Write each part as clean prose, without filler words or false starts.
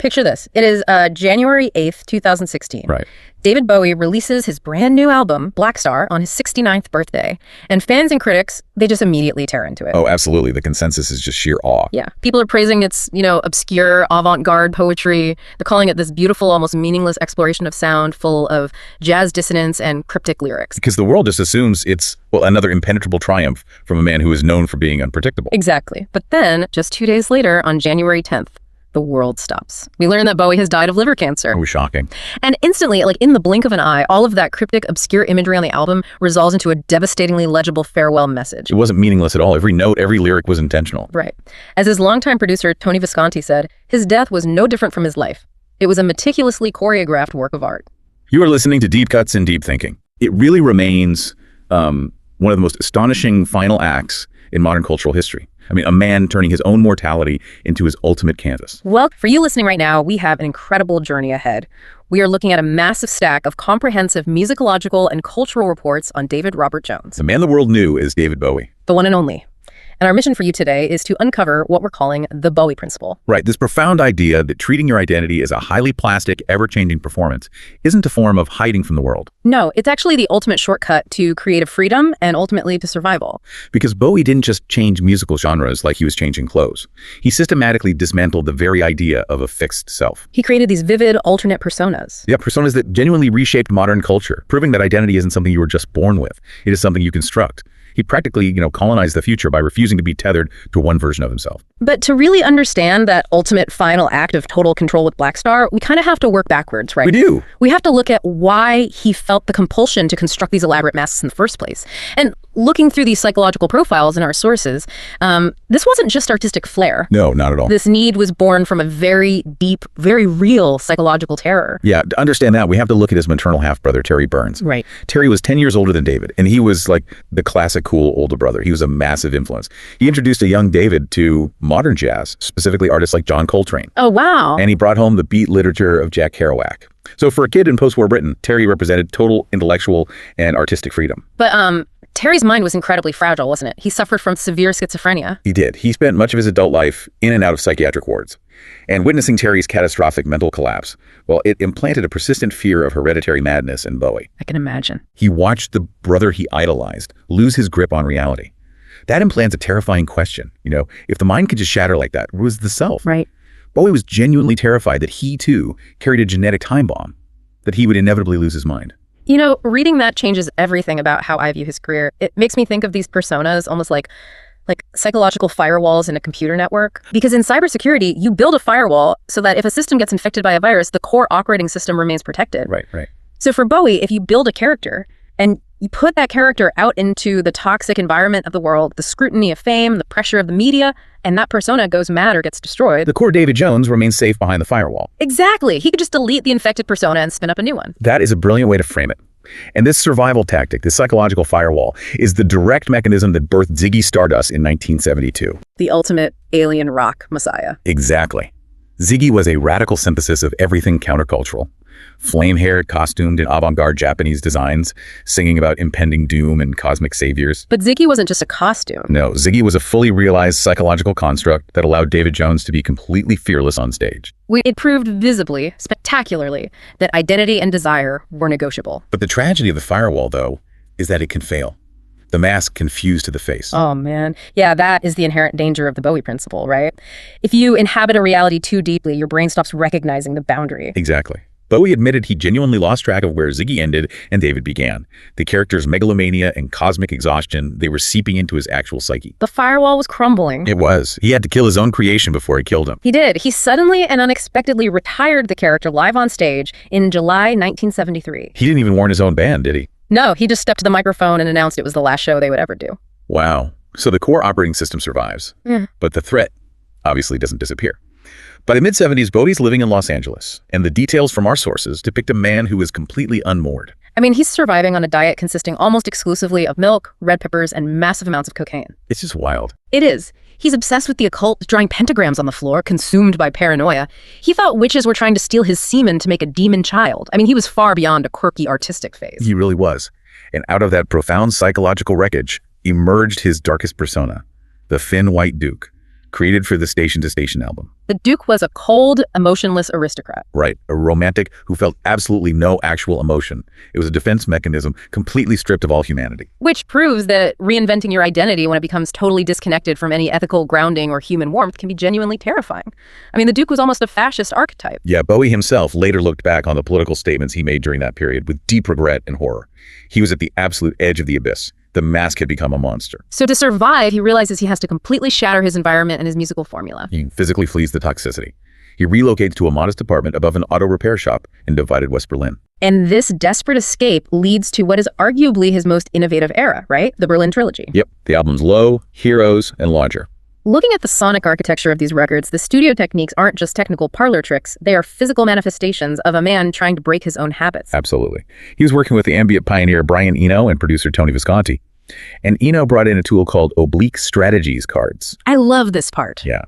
Picture this. It is January 8th, 2016. Right. David Bowie releases his brand new album, Blackstar, on his 69th birthday. And fans and critics, they just immediately tear into it. Oh, absolutely. The consensus is just sheer awe. Yeah. People are praising its, obscure avant-garde poetry. They're calling it this beautiful, almost meaningless exploration of sound full of jazz dissonance and cryptic lyrics. Because the world just assumes it's, well, another impenetrable triumph from a man who is known for being unpredictable. Exactly. But then, just 2 days later, on January 10th, the world stops. We learn that Bowie has died of liver cancer. It was shocking. And instantly, like in the blink of an eye, all of that cryptic, obscure imagery on the album resolves into a devastatingly legible farewell message. It wasn't meaningless at all. Every note, every lyric was intentional. Right. As his longtime producer, Tony Visconti, said, his death was no different from his life. It was a meticulously choreographed work of art. You are listening to Deep Cuts and Deep Thinking. It really remains one of the most astonishing final acts in modern cultural history. I mean, a man turning his own mortality into his ultimate canvas. Well, for you listening right now, we have an incredible journey ahead. We are looking at a massive stack of comprehensive musicological and cultural reports on David Robert Jones. The man the world knew as David Bowie. The one and only. And our mission for you today is to uncover what we're calling the Bowie Principle. Right, this profound idea that treating your identity as a highly plastic, ever-changing performance isn't a form of hiding from the world. No, it's actually the ultimate shortcut to creative freedom and ultimately to survival. Because Bowie didn't just change musical genres like he was changing clothes. He systematically dismantled the very idea of a fixed self. He created these vivid, alternate personas. Yeah, personas that genuinely reshaped modern culture, proving that identity isn't something you were just born with. It is something you construct. He practically, colonized the future by refusing to be tethered to one version of himself. But to really understand that ultimate final act of total control with Blackstar, we kind of have to work backwards, right? We do. We have to look at why he felt the compulsion to construct these elaborate masks in the first place. And looking through these psychological profiles in our sources, this wasn't just artistic flair. No, not at all. This need was born from a very deep, very real psychological terror. Yeah, to understand that, we have to look at his maternal half-brother, Terry Burns. Right. Terry was 10 years older than David, and he was like the classic cool older brother. He was a massive influence. He introduced a young David to modern jazz, specifically artists like John Coltrane. Oh, wow. And he brought home the beat literature of Jack Kerouac. So for a kid in post-war Britain, Terry represented total intellectual and artistic freedom. But Terry's mind was incredibly fragile, wasn't it? He suffered from severe schizophrenia. He did. He spent much of his adult life in and out of psychiatric wards. And witnessing Terry's catastrophic mental collapse, well, it implanted a persistent fear of hereditary madness in Bowie. I can imagine. He watched the brother he idolized lose his grip on reality. That implants a terrifying question. If the mind could just shatter like that, who was the self? Right. Bowie was genuinely terrified that he, too, carried a genetic time bomb, that he would inevitably lose his mind. Reading that changes everything about how I view his career. It makes me think of these personas almost like psychological firewalls in a computer network. Because in cybersecurity, you build a firewall so that if a system gets infected by a virus, the core operating system remains protected. Right. So for Bowie, if you build a character and you put that character out into the toxic environment of the world, the scrutiny of fame, the pressure of the media, and that persona goes mad or gets destroyed. The core David Jones remains safe behind the firewall. Exactly. He could just delete the infected persona and spin up a new one. That is a brilliant way to frame it. And this survival tactic, this psychological firewall, is the direct mechanism that birthed Ziggy Stardust in 1972. The ultimate alien rock messiah. Exactly. Ziggy was a radical synthesis of everything countercultural. Flame-haired, costumed in avant-garde Japanese designs, singing about impending doom and cosmic saviors. But Ziggy wasn't just a costume. No, Ziggy was a fully realized psychological construct that allowed David Jones to be completely fearless on stage. It proved visibly, spectacularly, that identity and desire were negotiable. But the tragedy of the firewall, though, is that it can fail. The mask can fuse to the face. Oh, man. Yeah, that is the inherent danger of the Bowie Principle, right? If you inhabit a reality too deeply, your brain stops recognizing the boundary. Exactly. Bowie admitted he genuinely lost track of where Ziggy ended and David began. The character's megalomania and cosmic exhaustion, they were seeping into his actual psyche. The firewall was crumbling. It was. He had to kill his own creation before it killed him. He did. He suddenly and unexpectedly retired the character live on stage in July 1973. He didn't even warn his own band, did he? No, he just stepped to the microphone and announced it was the last show they would ever do. Wow. So the core operating system survives. But the threat obviously doesn't disappear. By the mid-70s, Bowie's living in Los Angeles, and the details from our sources depict a man who is completely unmoored. I mean, he's surviving on a diet consisting almost exclusively of milk, red peppers, and massive amounts of cocaine. It's just wild. It is. He's obsessed with the occult, drawing pentagrams on the floor, consumed by paranoia. He thought witches were trying to steal his semen to make a demon child. I mean, he was far beyond a quirky artistic phase. He really was. And out of that profound psychological wreckage emerged his darkest persona, the thin white duke, created for the station-to-station album. The Duke was a cold, emotionless aristocrat. Right, a romantic who felt absolutely no actual emotion. It was a defense mechanism completely stripped of all humanity. Which proves that reinventing your identity when it becomes totally disconnected from any ethical grounding or human warmth can be genuinely terrifying. I mean, the Duke was almost a fascist archetype. Yeah, Bowie himself later looked back on the political statements he made during that period with deep regret and horror. He was at the absolute edge of the abyss. The mask had become a monster. So to survive, he realizes he has to completely shatter his environment and his musical formula. He physically flees the toxicity. He relocates to a modest apartment above an auto repair shop in divided West Berlin. And this desperate escape leads to what is arguably his most innovative era, right? The Berlin Trilogy. Yep, the albums Low, Heroes, and Lodger. Looking at the sonic architecture of these records, the studio techniques aren't just technical parlor tricks. They are physical manifestations of a man trying to break his own habits. Absolutely. He was working with the ambient pioneer Brian Eno and producer Tony Visconti. And Eno brought in a tool called oblique strategies cards. I love this part. Yeah.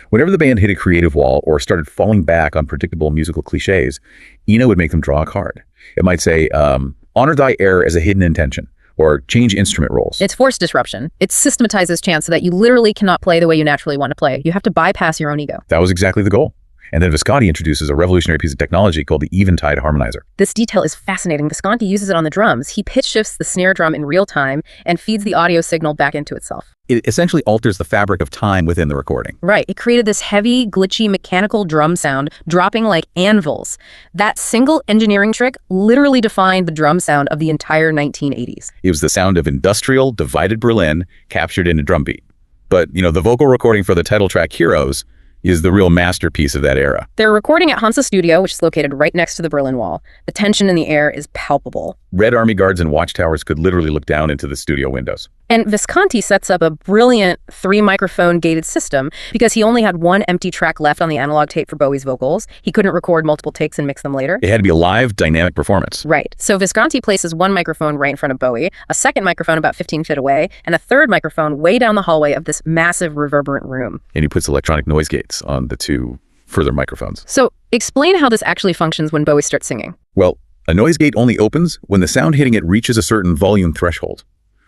Whenever the band hit a creative wall or started falling back on predictable musical cliches, Eno would make them draw a card. It might say, honor thy error as a hidden intention, or change instrument roles. It's forced disruption. It systematizes chance so that you literally cannot play the way you naturally want to play. You have to bypass your own ego. That was exactly the goal. And then Visconti introduces a revolutionary piece of technology called the eventide harmonizer. This detail is fascinating. Visconti uses it on the drums. He pitch shifts the snare drum in real time and feeds the audio signal back into itself. It essentially alters the fabric of time within the recording. Right. It created this heavy, glitchy, mechanical drum sound, dropping like anvils. That single engineering trick literally defined the drum sound of the entire 1980s. It was the sound of industrial, divided Berlin captured in a drum beat. But, the vocal recording for the title track Heroes is the real masterpiece of that era. They're recording at Hansa Studio, which is located right next to the Berlin Wall. The tension in the air is palpable. Red Army guards and watchtowers could literally look down into the studio windows. And Visconti sets up a brilliant 3-microphone gated system because he only had one empty track left on the analog tape for Bowie's vocals. He couldn't record multiple takes and mix them later. It had to be a live, dynamic performance. Right. So Visconti places one microphone right in front of Bowie, a second microphone about 15 feet away, and a third microphone way down the hallway of this massive reverberant room. And he puts electronic noise gates on the two further microphones. So explain how this actually functions when Bowie starts singing. Well, a noise gate only opens when the sound hitting it reaches a certain volume threshold.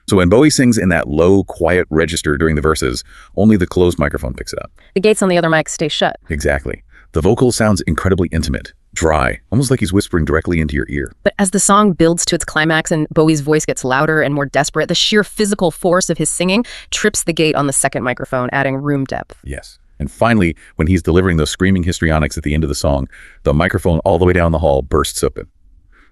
So when Bowie sings in that low, quiet register during the verses, only the closed microphone picks it up. The gates on the other mics stay shut. Exactly. The vocal sounds incredibly intimate, dry, almost like he's whispering directly into your ear. But as the song builds to its climax and Bowie's voice gets louder and more desperate, the sheer physical force of his singing trips the gate on the second microphone, adding room depth. Yes. And finally, when he's delivering those screaming histrionics at the end of the song, the microphone all the way down the hall bursts open.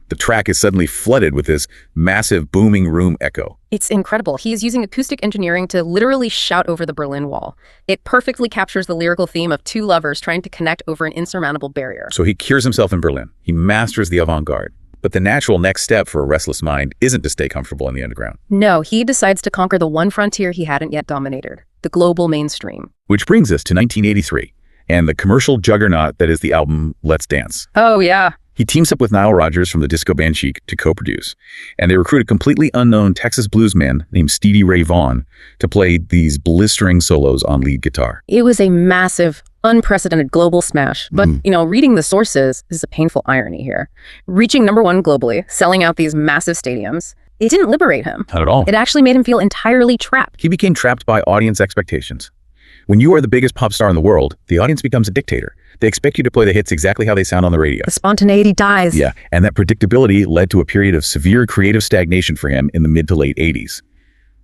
The track is suddenly flooded with this massive booming room echo. It's incredible. He is using acoustic engineering to literally shout over the Berlin Wall. It perfectly captures the lyrical theme of two lovers trying to connect over an insurmountable barrier. So he cures himself in Berlin. He masters the avant-garde. But the natural next step for a restless mind isn't to stay comfortable in the underground. No, he decides to conquer the one frontier he hadn't yet dominated, the global mainstream. Which brings us to 1983 and the commercial juggernaut that is the album Let's Dance. Oh, yeah. He teams up with Nile Rodgers from the disco band Chic to co-produce, and they recruit a completely unknown Texas bluesman named Stevie Ray Vaughan to play these blistering solos on lead guitar. It was a massive, unprecedented global smash. But, reading the sources is a painful irony here. Reaching #1 globally, selling out these massive stadiums, it didn't liberate him. Not at all. It actually made him feel entirely trapped. He became trapped by audience expectations. When you are the biggest pop star in the world, the audience becomes a dictator. They expect you to play the hits exactly how they sound on the radio. The spontaneity dies. Yeah, and that predictability led to a period of severe creative stagnation for him in the mid to late 80s.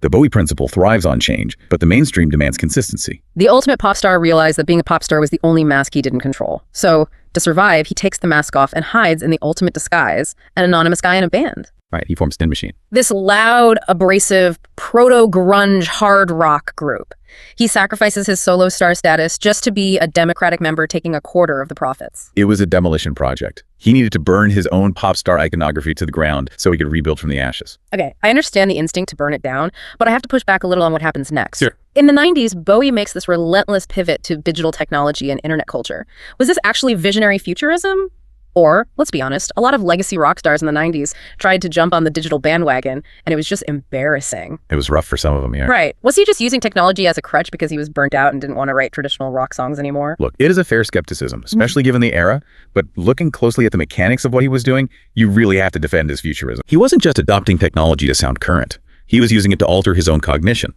The Bowie Principle thrives on change, but the mainstream demands consistency. The ultimate pop star realized that being a pop star was the only mask he didn't control. So, to survive, he takes the mask off and hides in the ultimate disguise, an anonymous guy in a band. Right, he forms Tin Machine. This loud, abrasive, proto-grunge hard rock group. He sacrifices his solo star status just to be a democratic member taking a quarter of the profits. It was a demolition project. He needed to burn his own pop star iconography to the ground so he could rebuild from the ashes. Okay, I understand the instinct to burn it down, but I have to push back a little on what happens next. Sure. In the 90s, Bowie makes this relentless pivot to digital technology and internet culture. Was this actually visionary futurism? Or, let's be honest, a lot of legacy rock stars in the 90s tried to jump on the digital bandwagon, and it was just embarrassing. It was rough for some of them, yeah. Right. Was he just using technology as a crutch because he was burnt out and didn't want to write traditional rock songs anymore? Look, it is a fair skepticism, especially given the era, but looking closely at the mechanics of what he was doing, you really have to defend his futurism. He wasn't just adopting technology to sound current. He was using it to alter his own cognition.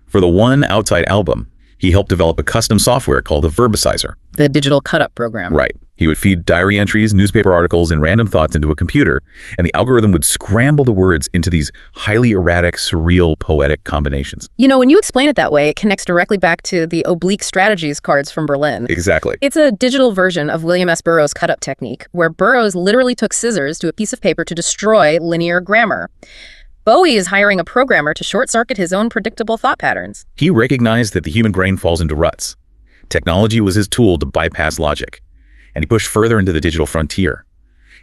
For the one Outside album, He helped develop a custom software called a verbicizer. The digital cut-up program. Right. He would feed diary entries, newspaper articles, and random thoughts into a computer, and the algorithm would scramble the words into these highly erratic, surreal, poetic combinations. You know, when you explain it that way, it connects directly back to the oblique strategies cards from Berlin. Exactly. It's a digital version of William S. Burroughs' cut-up technique, where Burroughs literally took scissors to a piece of paper to destroy linear grammar. Bowie is hiring a programmer to short-circuit his own predictable thought patterns. He recognized that the human brain falls into ruts. Technology was his tool to bypass logic, and he pushed further into the digital frontier.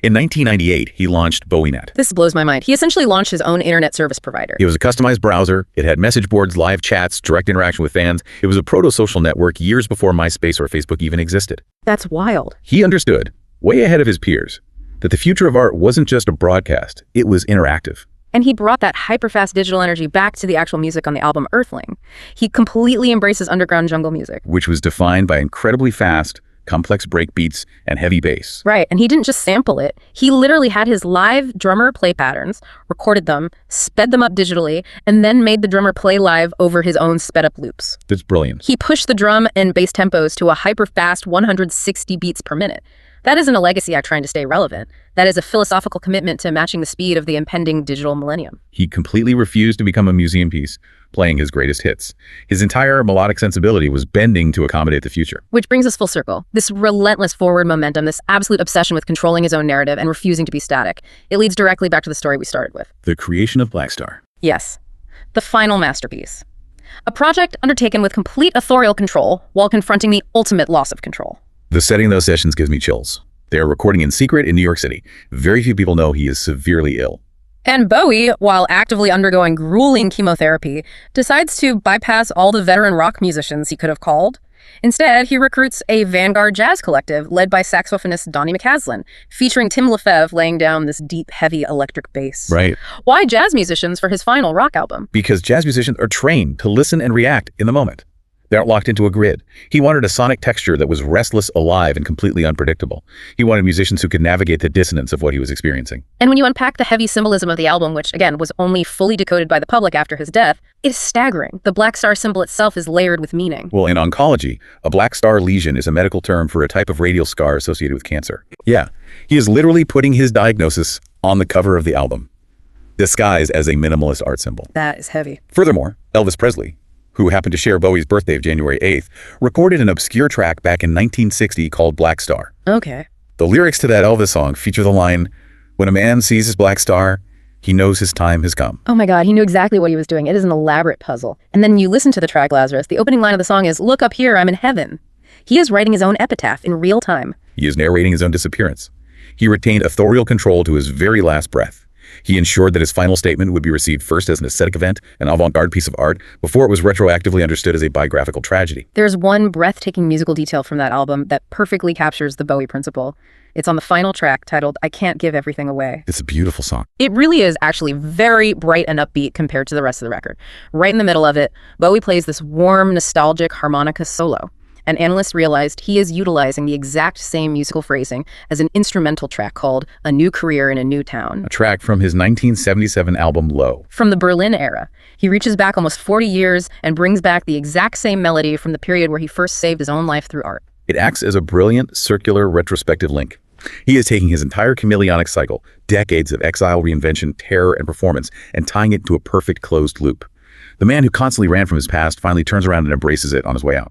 In 1998, he launched BowieNet. This blows my mind. He essentially launched his own internet service provider. It was a customized browser. It had message boards, live chats, direct interaction with fans. It was a proto-social network years before MySpace or Facebook even existed. That's wild. He understood, way ahead of his peers, that the future of art wasn't just a broadcast, it was interactive. And he brought that hyper-fast digital energy back to the actual music on the album Earthling. He completely embraces underground jungle music. Which was defined by incredibly fast, complex break beats and heavy bass. Right, and he didn't just sample it. He literally had his live drummer play patterns, recorded them, sped them up digitally, and then made the drummer play live over his own sped-up loops. That's brilliant. He pushed the drum and bass tempos to a hyper-fast 160 beats per minute. That isn't a legacy act trying to stay relevant. That is a philosophical commitment to matching the speed of the impending digital millennium. He completely refused to become a museum piece, playing his greatest hits. His entire melodic sensibility was bending to accommodate the future. Which brings us full circle. This relentless forward momentum, this absolute obsession with controlling his own narrative and refusing to be static. It leads directly back to the story we started with. The creation of Blackstar. Yes. The final masterpiece. A project undertaken with complete authorial control while confronting the ultimate loss of control. The setting of those sessions gives me chills. They are recording in secret in New York City. Very few people know he is severely ill. And Bowie, while actively undergoing grueling chemotherapy, decides to bypass all the veteran rock musicians he could have called. Instead, he recruits a avant-garde jazz collective led by saxophonist Donnie McCaslin, featuring Tim Lefebvre laying down this deep, heavy electric bass. Right. Why jazz musicians for his final rock album? Because jazz musicians are trained to listen and react in the moment. They aren't locked into a grid. He wanted a sonic texture that was restless, alive, and completely unpredictable. He wanted musicians who could navigate the dissonance of what he was experiencing. And when you unpack the heavy symbolism of the album, which, again, was only fully decoded by the public after his death, it is staggering. The Blackstar symbol itself is layered with meaning. Well, in oncology, a Blackstar lesion is a medical term for a type of radial scar associated with cancer. Yeah, he is literally putting his diagnosis on the cover of the album, disguised as a minimalist art symbol. That is heavy. Furthermore, Elvis Presley, who happened to share Bowie's birthday of January 8th, recorded an obscure track back in 1960 called Blackstar. Okay. The lyrics to that Elvis song feature the line, "When a man sees his black star, he knows his time has come." Oh my God, he knew exactly what he was doing. It is an elaborate puzzle. And then you listen to the track Lazarus. The opening line of the song is, "Look up here, I'm in heaven." He is writing his own epitaph in real time. He is narrating his own disappearance. He retained authorial control to his very last breath. He ensured that his final statement would be received first as an aesthetic event, an avant-garde piece of art, before it was retroactively understood as a biographical tragedy. There's one breathtaking musical detail from that album that perfectly captures the Bowie Principle. It's on the final track titled, "I Can't Give Everything Away." It's a beautiful song. It really is actually very bright and upbeat compared to the rest of the record. Right in the middle of it, Bowie plays this warm, nostalgic harmonica solo. And analysts realized he is utilizing the exact same musical phrasing as an instrumental track called "A New Career in a New Town." A track from his 1977 album Low. From the Berlin era, he reaches back almost 40 years and brings back the exact same melody from the period where he first saved his own life through art. It acts as a brilliant, circular, retrospective link. He is taking his entire chameleonic cycle, decades of exile, reinvention, terror, and performance, and tying it into a perfect closed loop. The man who constantly ran from his past finally turns around and embraces it on his way out.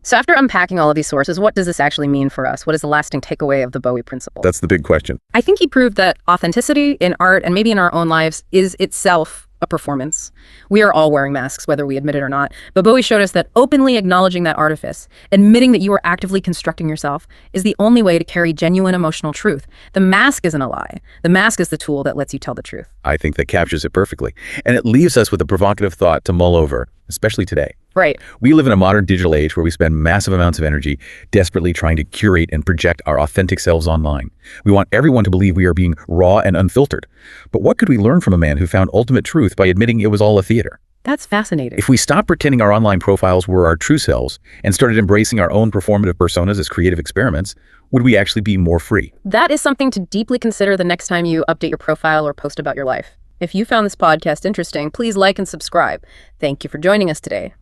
So after unpacking all of these sources, what does this actually mean for us? What is the lasting takeaway of the Bowie Principle? That's the big question. I think he proved that authenticity in art and maybe in our own lives is itself a performance. We are all wearing masks, whether we admit it or not. But Bowie showed us that openly acknowledging that artifice, admitting that you are actively constructing yourself, is the only way to carry genuine emotional truth. The mask isn't a lie. The mask is the tool that lets you tell the truth. I think that captures it perfectly. And it leaves us with a provocative thought to mull over, especially today. Right. We live in a modern digital age where we spend massive amounts of energy desperately trying to curate and project our authentic selves online. We want everyone to believe we are being raw and unfiltered. But what could we learn from a man who found ultimate truth by admitting it was all a theater? That's fascinating. If we stopped pretending our online profiles were our true selves and started embracing our own performative personas as creative experiments, would we actually be more free? That is something to deeply consider the next time you update your profile or post about your life. If you found this podcast interesting, please like and subscribe. Thank you for joining us today.